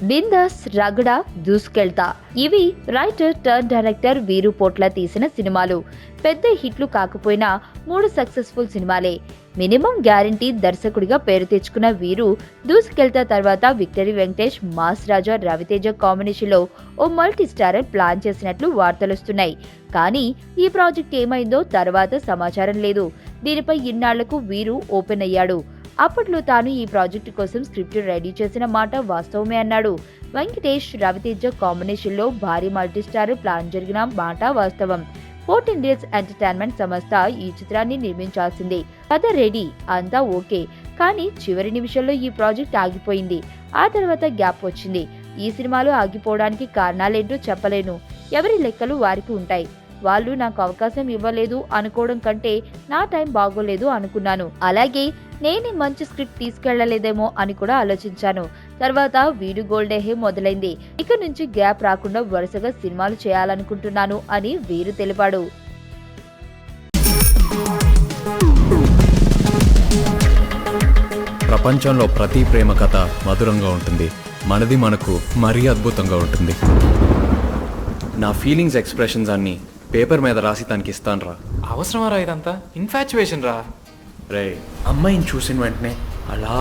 బిందాస్, రగడ, దూసుకెళ్తా ఇవి writer turn director వీరు పోట్ల తీసిన సినిమాలు. పెద్ద హిట్లు కాకపోయినా 3 సక్సెస్ఫుల్ సినిమాలే. మినిమం గ్యారంటీ దర్శకుడిగా పేరు తెచ్చుకున్న వీరు దూసుకెళ్తా తర్వాత విక్టరీ వెంకటేష్, మాస్ రాజా, రవితేజ కాంబినేషన్లో ఓ మల్టీ స్టారర్ ప్లాన్ చేసినట్లు వార్తలొస్తున్నాయి. కానీ ఈ ప్రాజెక్ట్ ఏమైందో తర్వాత సమాచారం లేదు. దీనిపై ఇన్నాళ్లకు వీరు ఓపెన్ అయ్యాడు. అప్పట్లో తాను ఈ ప్రాజెక్టు కోసం స్క్రిప్ట్ రెడీ చేసిన మాట వాస్తవమే అన్నాడు. వెంకటేష్, రవితేజ కాంబినేషన్లో భారీ మల్టీస్టార్ ప్లాన్ జరిగిన మాట వాస్తవం. 14 డేస్ ఎంటర్టైన్మెంట్ సంస్థ ఈ చిత్రాన్ని నిర్మించాల్సిందే. కథ రెడీ, అంతా ఓకే. కానీ చివరి నిమిషంలో ఈ ప్రాజెక్ట్ ఆగిపోయింది. ఆ తర్వాత గ్యాప్ వచ్చింది. ఈ సినిమాలు ఆగిపోవడానికి కారణాలేంటో చెప్పలేను. ఎవరి లెక్కలు వారికి ఉంటాయి. వాళ్ళు నాకు అవకాశం ఇవ్వలేదు అనుకోవడం కంటే నా టైం బాగోలేదు అనుకున్నాను. అలాగే నేనే మంచి స్క్రిప్ట్ తీసుకెళ్లలేదేమో అని కూడా ఆలోచించాను. తర్వాత వీడు గోల్డేహే మొదలైంది. ఇక నుంచి గ్యాప్ రాకుండా వరుసగా సినిమాలు చేయాలనుకుంటున్నాను అని వీరు తెలిపాడు. ప్రపంచంలో ప్రతి ప్రేమ కథ మధురంగా ఉంటుంది. మనది మనకు మరీ అద్భుతంగా ఉంటుంది. నా ఫీలింగ్స్ ఎక్స్ప్రెషన్స్ అన్ని పేపర్ మీద రాసి తనకి ఇస్తాను రా. అవసరమా రా ఇదంతా? ఇన్ఫాచ్యువేషన్ రా. రే, అమ్మాయిని చూసిన వెంటనే అలా